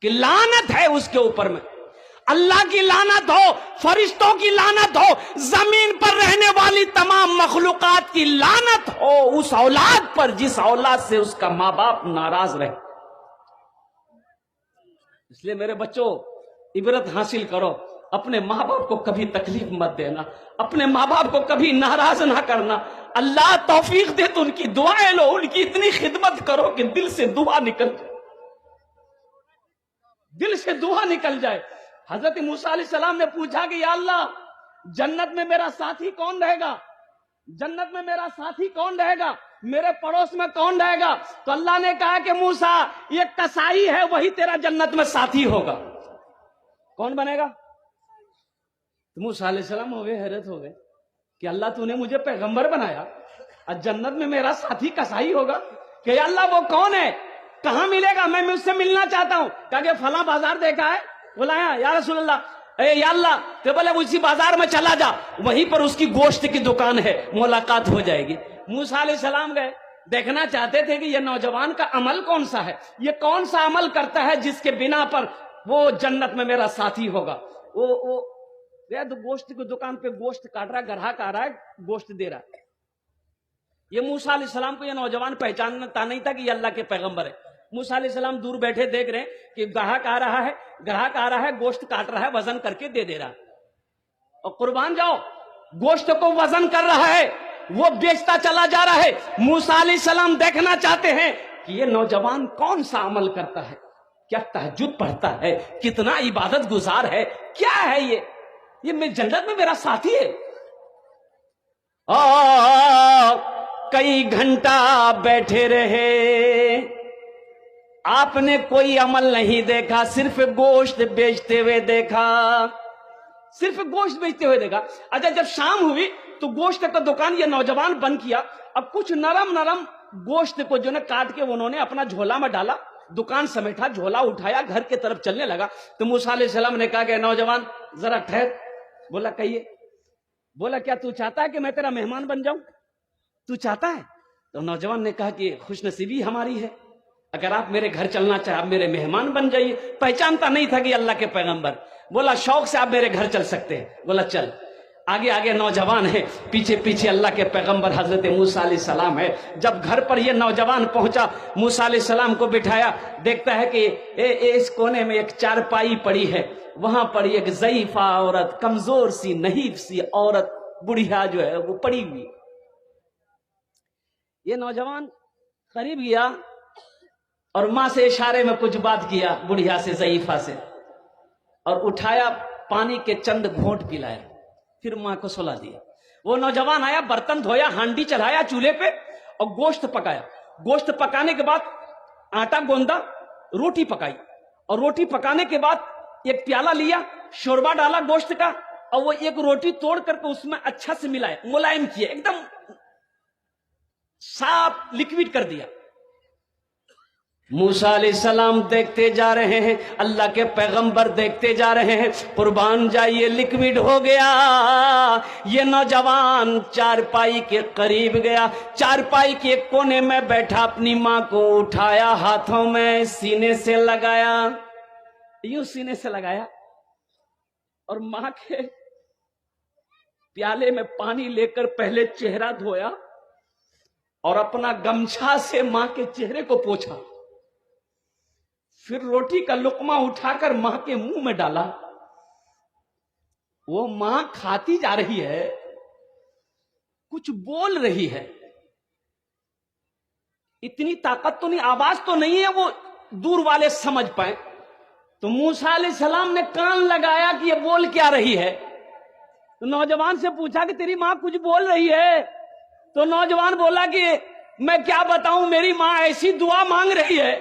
کہ لعنت ہے اس کے اوپر میں، اللہ کی لعنت ہو، فرشتوں کی لعنت ہو، زمین پر رہنے والی تمام مخلوقات کی لعنت ہو اس اولاد پر جس اولاد سے اس کا ماں باپ ناراض رہے۔ اس لیے میرے بچوں عبرت حاصل کرو، اپنے ماں باپ کو کبھی تکلیف مت دینا، اپنے ماں باپ کو کبھی ناراض نہ کرنا۔ اللہ توفیق دے تو ان کی دعائیں لو، ان کی اتنی خدمت کرو کہ دل سے دعا نکل جائے، دل سے دعا نکل جائے۔ حضرت موسیٰ علیہ السلام نے پوچھا کہ یا اللہ جنت میں میرا ساتھی کون رہے گا، جنت میں میرا ساتھی کون رہے گا، میرے پڑوس میں کون رہے گا؟ تو اللہ نے کہا کہ موسیٰ یہ کسائی ہے، وہی تیرا جنت میں ساتھی ہوگا۔ کون بنے گا؟ تو موسیٰ علیہ السلام ہو گئے، حیرت ہو گئے کہ اللہ تو نے مجھے پیغمبر بنایا اور جنت میں میرا ساتھی کسائی ہوگا؟ کہ یا اللہ وہ کون ہے، کہاں ملے گا، میں اس سے ملنا چاہتا ہوں۔ کہا کہ فلاں بازار دیکھا ہے، بلایا یا رسول اللہ، اے یا اللہ، تو بولے اسی بازار میں چلا جا، وہیں پر اس کی گوشت کی دکان ہے، ملاقات ہو جائے گی۔ موسیٰ علیہ السلام گئے، دیکھنا چاہتے تھے کہ یہ نوجوان کا عمل کون سا ہے، یہ کون سا عمل کرتا ہے جس کے بنا پر وہ جنت میں میرا ساتھی ہوگا۔ وہ تو گوشت کی دکان پہ گوشت کاٹ رہا ہے، گراہک آ رہا ہے گوشت دے رہا ہے۔ یہ موسیٰ علیہ السلام کو یہ نوجوان پہچانتا نہیں تھا کہ یہ اللہ کے پیغمبر ہے۔ موسیٰ علیہ السلام دور بیٹھے دیکھ رہے ہیں کہ گراہک آ رہا ہے گوشت کاٹ رہا ہے، وزن کر کے دے رہا ہے، اور قربان جاؤ گوشت کو وزن کر رہا ہے، وہ بیچتا چلا جا رہا ہے۔ موسیٰ علیہ السلام دیکھنا چاہتے ہیں کہ یہ نوجوان کون سا عمل کرتا ہے، کیا تہجد پڑھتا ہے، کتنا عبادت گزار ہے، کیا ہے یہ میں جنت میں میرا ساتھی ہے۔ کئی گھنٹہ بیٹھے رہے، آپ نے کوئی عمل نہیں دیکھا، صرف گوشت بیچتے ہوئے دیکھا، صرف گوشت بیچتے ہوئے دیکھا۔ اچھا جب شام ہوئی تو گوشت کا دکان یہ نوجوان بند کیا، اب کچھ نرم نرم گوشت کو جو کاٹ کے انہوں نے اپنا جھولا میں ڈالا، دکان سمیٹا، جھولا اٹھایا، گھر کی طرف چلنے لگا۔ تو موسیٰ علیہ السلام نے کہا کہ نوجوان ذرا ٹھہر۔ بولا کہیے۔ بولا کیا تو چاہتا ہے کہ میں تیرا مہمان بن جاؤں، تو چاہتا ہے؟ تو نوجوان نے کہا کہ خوش نصیبی ہماری ہے، اگر آپ میرے گھر چلنا چاہیں آپ میرے مہمان بن جائیے۔ پہچانتا نہیں تھا کہ اللہ کے پیغمبر۔ بولا شوق سے آپ میرے گھر چل سکتے ہیں۔ بولا چل۔ آگے آگے نوجوان ہے، پیچھے پیچھے اللہ کے پیغمبر حضرت موسیٰ علیہ السلام ہے۔ جب گھر پر یہ نوجوان پہنچا، موسیٰ علیہ السلام کو بٹھایا، دیکھتا ہے کہ اس کونے میں ایک چارپائی پڑی ہے، وہاں پر ایک ضعیفہ عورت، کمزور سی نحیف سی عورت بڑھیا جو ہے وہ پڑی ہوئی۔ یہ نوجوان قریب گیا اور ماں سے اشارے میں کچھ بات کیا، بڑھیا سے ضعیفہ سے، اور اٹھایا، پانی کے چند گھونٹ پلایا، پھر ماں کو سلا دیا۔ وہ نوجوان آیا، برتن دھویا، ہانڈی چڑھایا چولہے پہ اور گوشت پکایا۔ گوشت پکانے کے بعد آٹا گوندا، روٹی پکائی، اور روٹی پکانے کے بعد ایک پیالہ لیا، شوربہ ڈالا گوشت کا، اور وہ ایک روٹی توڑ کر کے اس میں اچھا سے ملایا، ملائم کیا، ایک دم صاف لکوڈ کر دیا۔ موسیٰ علیہ السلام دیکھتے جا رہے ہیں، اللہ کے پیغمبر دیکھتے جا رہے ہیں، قربان جائیے لکوڈ ہو گیا۔ یہ نوجوان چارپائی کے قریب گیا، چارپائی کے کونے میں بیٹھا، اپنی ماں کو اٹھایا، ہاتھوں میں سینے سے لگایا، یوں سینے سے لگایا، اور ماں کے پیالے میں پانی لے کر پہلے چہرہ دھویا اور اپنا گمچھا سے ماں کے چہرے کو پوچھا، پھر روٹی کا لقمہ اٹھا کر ماں کے منہ میں ڈالا۔ وہ ماں کھاتی جا رہی ہے، کچھ بول رہی ہے، اتنی طاقت تو نہیں، آواز تو نہیں ہے وہ دور والے سمجھ پائیں۔ تو موسیٰ علیہ السلام نے کان لگایا کہ یہ بول کیا رہی ہے۔ تو نوجوان سے پوچھا کہ تیری ماں کچھ بول رہی ہے؟ تو نوجوان بولا کہ میں کیا بتاؤں، میری ماں ایسی دعا مانگ رہی ہے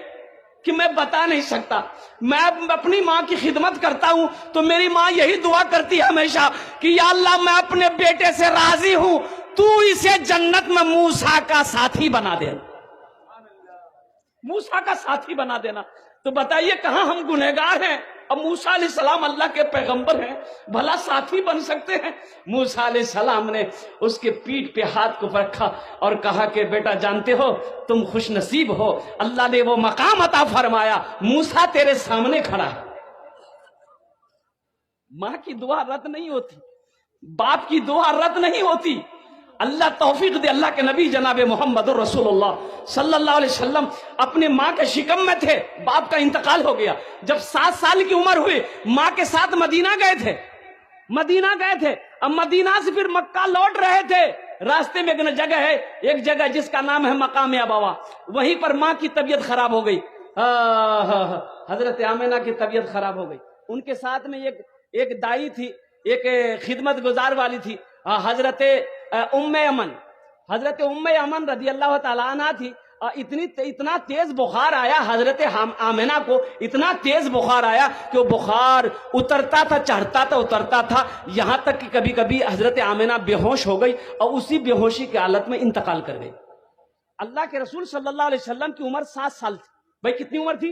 کہ میں بتا نہیں سکتا۔ میں اپنی ماں کی خدمت کرتا ہوں تو میری ماں یہی دعا کرتی ہے ہمیشہ کہ یا اللہ میں اپنے بیٹے سے راضی ہوں، تو اسے جنت میں موسیٰ کا ساتھی بنا دینا، موسیٰ کا ساتھی بنا دینا۔ تو بتائیے کہاں ہم گنہگار ہیں اب موسیٰ علیہ السلام اللہ کے پیغمبر ہیں، بھلا ساتھی بن سکتے ہیں؟ موسیٰ علیہ السلام نے اس کے پیٹھ پہ ہاتھ کو رکھا اور کہا کہ بیٹا جانتے ہو تم خوش نصیب ہو، اللہ نے وہ مقام عطا فرمایا، موسیٰ تیرے سامنے کھڑا ہے۔ ماں کی دعا رد نہیں ہوتی، باپ کی دعا رد نہیں ہوتی۔ اللہ توفیق دے۔ اللہ کے نبی جناب محمد رسول اللہ صلی اللہ علیہ وسلم اپنے ماں کے شکم میں تھے، باپ کا انتقال ہو گیا، جب 7 سال کی عمر ہوئی ماں کے ساتھ مدینہ گئے تھے، اب مدینہ سے پھر مکہ لوٹ رہے تھے، راستے میں ایک جگہ ہے، ایک جگہ جس کا نام ہے مقام ابوا، وہیں پر ماں کی طبیعت خراب ہو گئی، حضرت آمنہ کی طبیعت خراب ہو گئی۔ ان کے ساتھ میں ایک دائی تھی، ایک خدمت گزار والی تھی، حضرت ام ایمن رضی اللہ تعالیٰ عنہ تھی۔ اتنا تیز بخار آیا حضرت آمنہ کو، اتنا تیز بخار آیا کہ وہ بخار اترتا تھا، چڑھتا تھا، اترتا تھا، یہاں تک کہ کبھی کبھی حضرت آمنہ بے ہوش ہو گئی اور اسی بے ہوشی کی حالت میں انتقال کر گئی۔ اللہ کے رسول صلی اللہ علیہ وسلم کی عمر 7 سال تھی۔ بھائی کتنی عمر تھی؟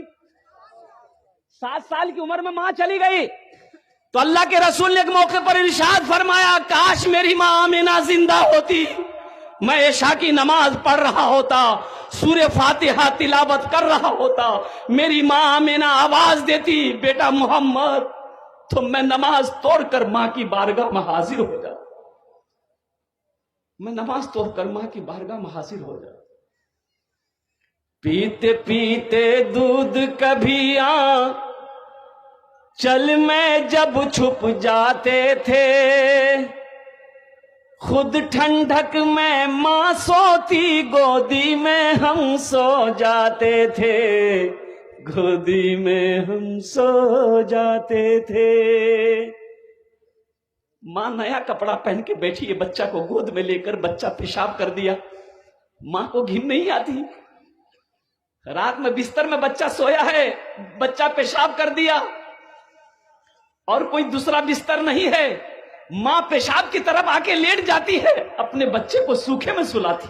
7 سال کی عمر میں ماں چلی گئی تو اللہ کے رسول نے ایک موقع پر ارشاد فرمایا، کاش میری ماں آمنہ زندہ ہوتی، میں عشاء کی نماز پڑھ رہا ہوتا، سورہ فاتحہ تلاوت کر رہا ہوتا، میری ماں آمنہ آواز دیتی بیٹا محمد، تو میں نماز توڑ کر ماں کی بارگاہ میں حاضر ہو جاتا، میں نماز توڑ کر ماں کی بارگاہ میں حاضر ہو جاتا۔ پیتے پیتے دودھ کبھی چل میں جب چھپ جاتے تھے، خود ٹھنڈک میں ماں سوتی، گودی میں ہم سو جاتے تھے، گودی میں ہم سو جاتے تھے۔ ماں نیا کپڑا پہن کے بیٹھی ہے، بچہ کو گود میں لے کر، بچہ پیشاب کر دیا، ماں کو گھن نہیں آتی، رات میں بستر میں بچہ سویا ہے، بچہ پیشاب کر دیا اور کوئی دوسرا بستر نہیں ہے، ماں پیشاب کی طرف آ کے لیٹ جاتی ہے، اپنے بچے کو سوکھے میں سلاتی۔